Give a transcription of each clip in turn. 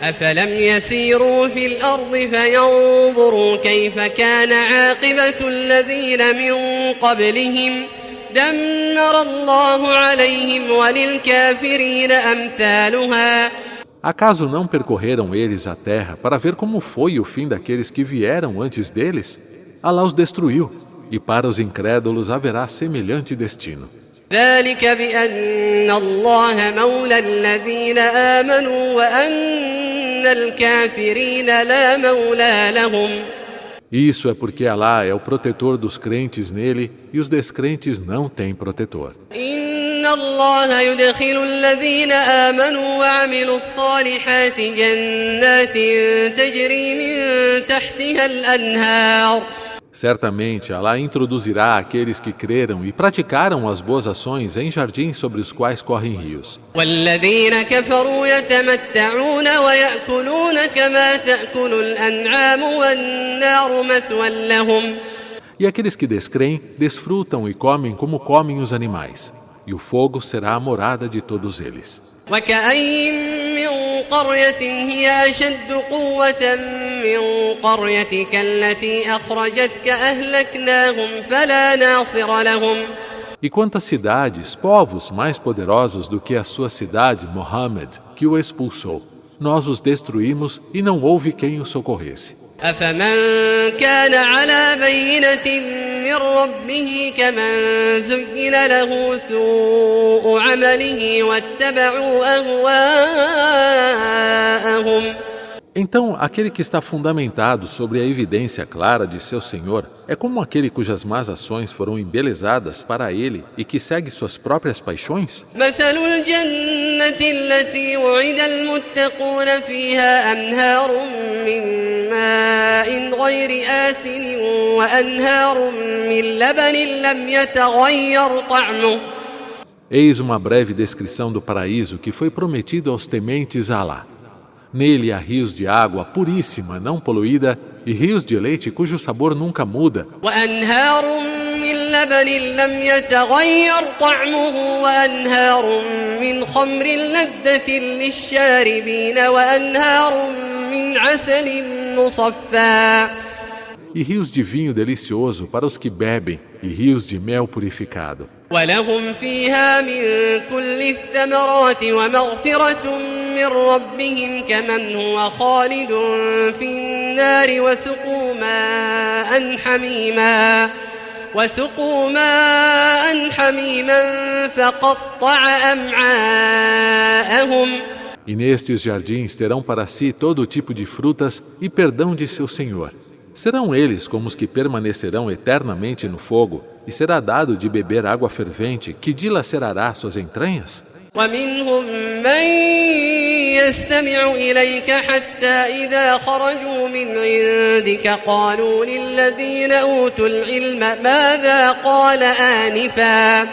أفلم يسيروا في الأرض فينظروا كيف كان عاقبة الذين من قبلهم دمر الله عليهم وللكافرين أمثالها. Acaso não percorreram eles a terra para ver como foi o fim daqueles que vieram antes deles? Alá os destruiu, e para os incrédulos haverá semelhante destino. ذلك بأن الله مولى الذين آمنوا وأن الكافرين لا مولى لهم. Isso é porque Alá é o protetor dos crentes nele e os descrentes não têm protetor. إن الله يدخل الذين آمنوا وعملوا الصالحات جنات تجري من تحتها الأنهار. Certamente, Alá introduzirá aqueles que creram e praticaram as boas ações em jardins sobre os quais correm rios. والذين كفروا يتمتعون ويأكلون كما تأكل الأنعام والنار مثوى لهم. E aqueles que descreem, desfrutam e comem como comem os animais. E o fogo será a morada de todos eles. وكأين من قرية هي أشد قوة من قريتك التي أخرجتك أهلكناهم فلا ناصر لهم. E quantas cidades, povos mais poderosos do que a sua cidade, Mohammed, que o expulsou. Nós os destruímos e não houve quem o socorresse. أفمن كان على بينة من ربه كمن زين له سوء عمله واتبعوا أهواءهم. Então, aquele que está fundamentado sobre a evidência clara de seu Senhor é como aquele cujas más ações foram embelezadas para ele e que segue suas próprias paixões? مثل الجنة التي وعد المتقون فيها أنهار من ماء غير آسن وأنهار من لبن لم يتغير طعمه. Eis uma breve descrição do paraíso que foi prometido aos tementes a Alá. Nele há rios de água puríssima, não poluída, e rios de leite cujo sabor nunca muda. وأنهار من لبن لم يتغير طعمه وأنهار من خمر لذة للشاربين وأنهار من عسل مصفى. E rios de vinho delicioso para os que bebem, e rios de mel purificado. ولهم فيها من كل الثمرات ومغفرة من ربهم كمن هو خالد في النار وسقوا ماء حميما فقطع أمعاءهم. E nestes jardins terão para si todo tipo de frutas e perdão de seu Senhor. Serão eles como os que permanecerão eternamente no fogo, e será dado de beber água fervente que dilacerará suas entranhas? ومنهم من يستمع إليك حتى إذا خرجوا من عندك قالوا للذين أوتوا العلم ماذا قال آنفا.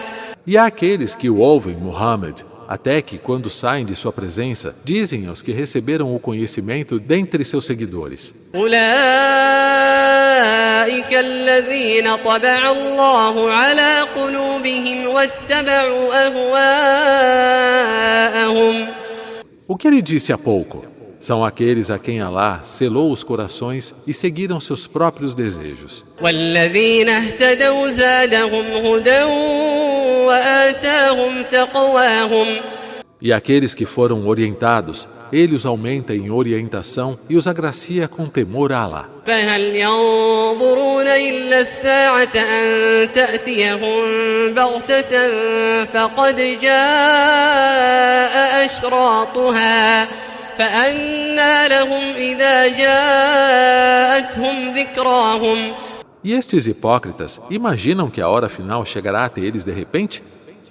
E há aqueles que o ouvem, Muhammad, até que, quando saem de sua presença, dizem aos que receberam o conhecimento dentre seus seguidores: أولئك الذين طبع الله على قلوبهم واتبعوا أهواءهم. O que ele disse há pouco? São aqueles a quem Alá selou os corações e seguiram seus próprios desejos. والذين اهتدوا زادهم هدى وآتاهم تقواهم. E aqueles que foram orientados, ele os aumenta em orientação e os agracia com temor a Alá. فهل ينظرون إلا الساعة أن تأتيهم بغتة فقد جاء أشراطها فأنى لهم إذا جاءتهم ذكراهم. E estes hipócritas imaginam que a hora final chegará até eles de repente?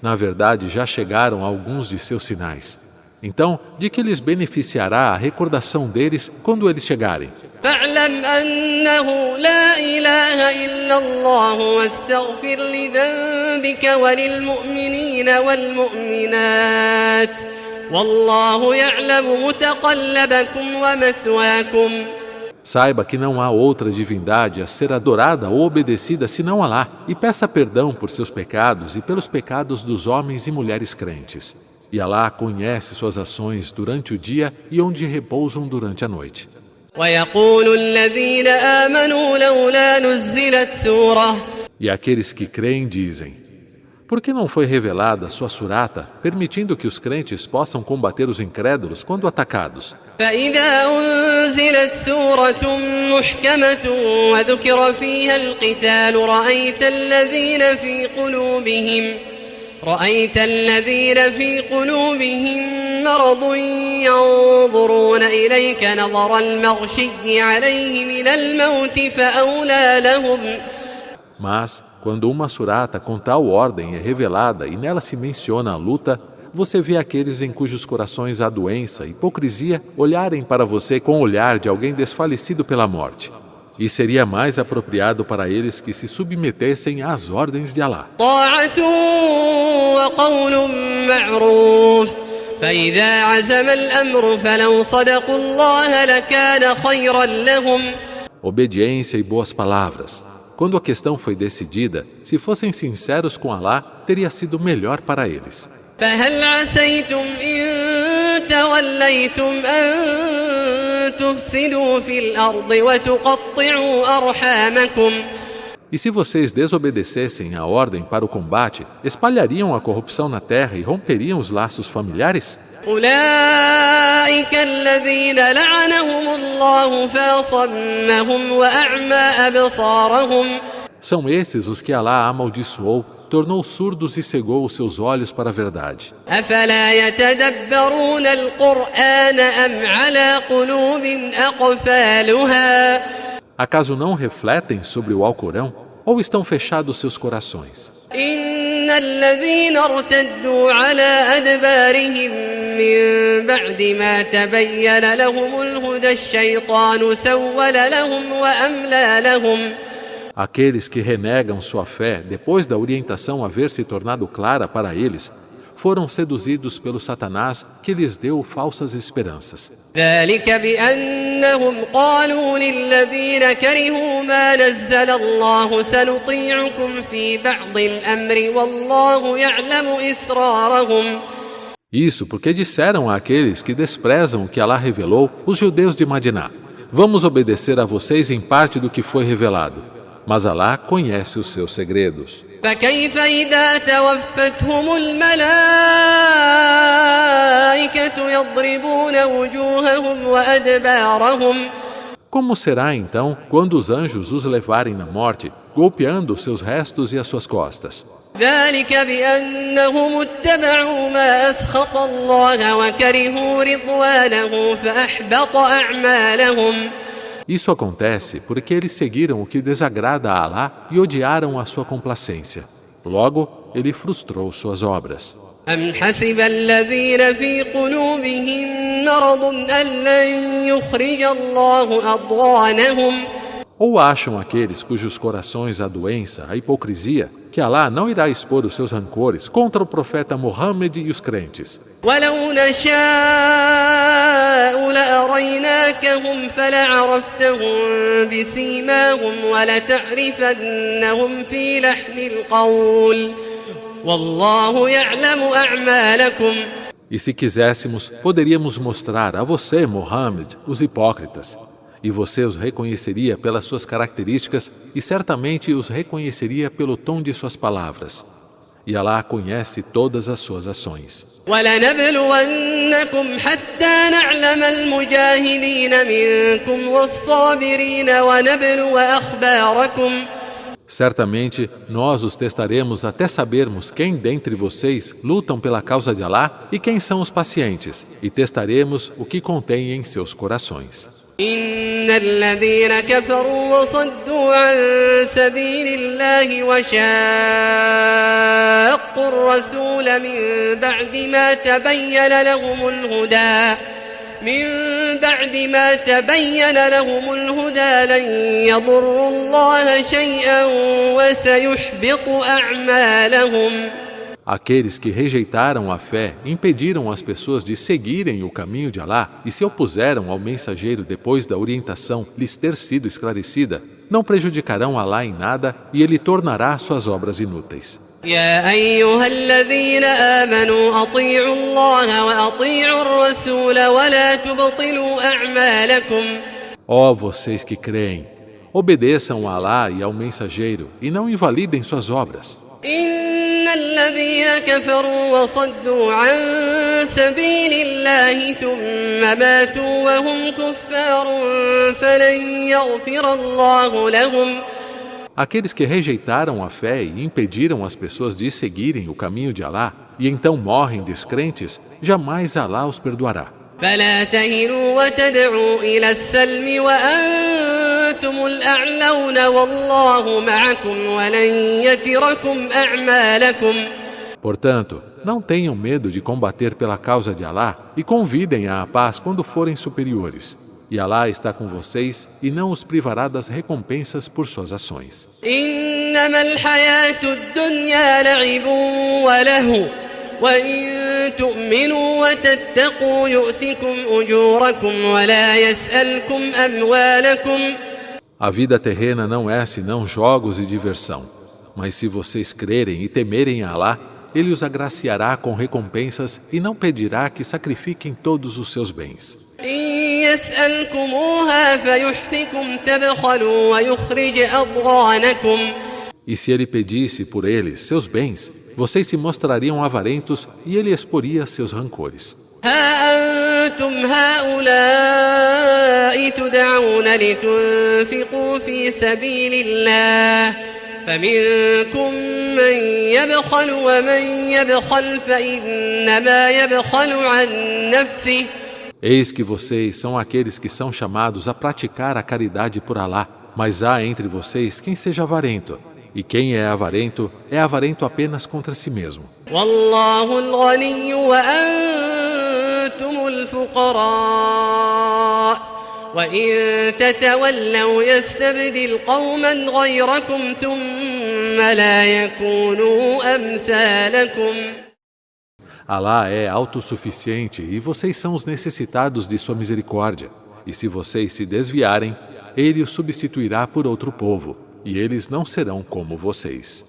Na verdade, já chegaram alguns de seus sinais. Então, de que lhes beneficiará a recordação deles quando eles chegarem? فاعلم أنه لا إله إلا الله واستغفر لذنبك وللمؤمنين والمؤمنات والله يعلم متقلبكم ومثواكم. Saiba que não há outra divindade a ser adorada ou obedecida senão Alá, e peça perdão por seus pecados e pelos pecados dos homens e mulheres crentes. E Alá conhece suas ações durante o dia e onde repousam durante a noite. ويقول الذين آمنوا لولا نزلت سورة E aqueles que creem dizem: por que não foi revelada sua surata, permitindo que os crentes possam combater os incrédulos quando atacados? فإذا أنزلت سورة محكمة وذكر فيها القتال رأيت الذين في قلوبهم مرض ينظرون إليك نظر المغشي عليه من الموت فأولى لهم. Mas, quando uma surata com tal ordem é revelada e nela se menciona a luta, você vê aqueles em cujos corações há doença, hipocrisia, olharem para você com o olhar de alguém desfalecido pela morte. E seria mais apropriado para eles que se submetessem às ordens de Alá. طاعة وقول معروف فإذا عزم الأمر فلو صدقوا الله لكان خيرا لهم. Obediência e boas palavras. Quando a questão foi decidida, se fossem sinceros com Alá, teria sido melhor para eles. فهل عسيتم إن توليتم أن تفسدوا في الأرض وتقطعوا أرحامكم. E se vocês desobedecessem a ordem para o combate, espalhariam a corrupção na terra e romperiam os laços familiares? أولئك الذين لعنهم الله فأصمهم وأعمى أبصارهم. São esses os que Alá amaldiçoou, tornou surdos e cegou os seus olhos para a verdade. أفلا يتدبرون القرآن أم على قلوب أقفالها. Acaso não refletem sobre o Alcorão ou estão fechados seus corações? إن الذين ارتدوا على أدبارهم من بعد ما تبين لهم الهدى الشيطان سول لهم وأملى لهم. Aqueles que renegam sua fé depois da orientação haver se tornado clara para eles, foram seduzidos pelo Satanás que lhes deu falsas esperanças. ذلك بأنهم قالوا للذين كرهوا ما نزل الله سنطيعكم في بعض الأمر والله يعلم إسرارهم. Isso porque disseram àqueles que desprezam o que Alá revelou, os judeus de Madiná: vamos obedecer a vocês em parte do que foi revelado. Mas Alá conhece os seus segredos. فكيف إذا توفتهم الملائكة يضربون وجوههم وأدبارهم. Como será então quando os anjos os levarem na morte, golpeando os seus restos e as suas costas? ذلك بأنهم اتبعوا ما أسخط الله وكرهوا رضوانه فأحبط أعمالهم. Isso acontece porque eles seguiram o que desagrada a Alá e odiaram a sua complacência. Logo, ele frustrou suas obras. أم حسب الذين في قلوبهم مرض أن لن يخرج الله أضغانهم. Ou acham aqueles cujos corações há doença, a hipocrisia, que Alá não irá expor os seus rancores contra o profeta Muhammad e os crentes. ولو نشاء لأريناكهم فلعرفتهم بسيماهم ولتعرفنهم في لحن القول والله يعلم أعمالكم. E se quiséssemos, poderíamos mostrar a você, Muhammad, os hipócritas. E você os reconheceria pelas suas características e certamente os reconheceria pelo tom de suas palavras. E Alá conhece todas as suas ações. وَلَنَبْلُوَنَّكُمْ حَتَّى نَعْلَمَ الْمُجَاهِدِينَ مِنكُمْ وَالصَّابِرِينَ وَنَبْلُوَ أَخْبَارَكُمْ. Certamente, nós os testaremos até sabermos quem dentre vocês lutam pela causa de Alá e quem são os pacientes, e testaremos o que contém em seus corações. إن الذين كفروا وصدوا عن سبيل الله وشاقوا الرسول من بعد ما تبين لهم الهدى لن يضروا الله شيئا وسيحبط أعمالهم. Aqueles que rejeitaram a fé, impediram as pessoas de seguirem o caminho de Alá e se opuseram ao mensageiro depois da orientação lhes ter sido esclarecida, não prejudicarão Alá em nada e ele tornará suas obras inúteis. يا أيها الذين آمنوا أطيعوا الله وأطيعوا الرسول ولا تبطلوا أعمالكم. Ó vocês que creem, obedeçam a Alá e ao mensageiro e não invalidem suas obras. إن الذين كفروا وصدوا عن سبيل الله ثم ماتوا وهم كفار فلن يغفر الله لهم. Aqueles que rejeitaram a fé e impediram as pessoas de seguirem o caminho de Alá e então morrem descrentes, jamais Alá os perdoará. فلا تهنوا وتدعوا إلى السلم وأنتم الأعلون والله معكم ولن يتركم أعمالكم. Portanto, não tenham medo de combater pela causa de Alá e convidem à paz quando forem superiores. E Alá está com vocês e não os privará das recompensas por suas ações. إنما الحياة الدنيا لعب ولهو وإن تؤمنوا وتتقوا يؤتكم أجوركم ولا يسألكم أموالكم. A vida terrena não é senão jogos e diversão. Mas se vocês crerem e temerem a Alá, Ele os agraciará com recompensas e não pedirá que sacrifiquem todos os seus bens. إن يسألكموها فيحفكم تبخلوا ويخرج أضغانكم. E se Ele pedisse por eles seus bens, vocês se mostrariam avarentos e Ele exporia seus rancores. ها أنتم هؤلاء تدعون لتنفقوا في سبيل الله فمنكم من يبخل ومن يبخل فإنما يبخل عن نفسه. Eis que vocês são aqueles que são chamados a praticar a caridade por Alá, mas há entre vocês quem seja avarento. E quem é avarento apenas contra si mesmo. والله الغني وأنتم الفقراء وإن تتولوا يستبدل قوما غيركم ثم لا يكونوا أمثالكم. Alá é autossuficiente e vocês são os necessitados de sua misericórdia. E se vocês se desviarem, Ele os substituirá por outro povo. E eles não serão como vocês.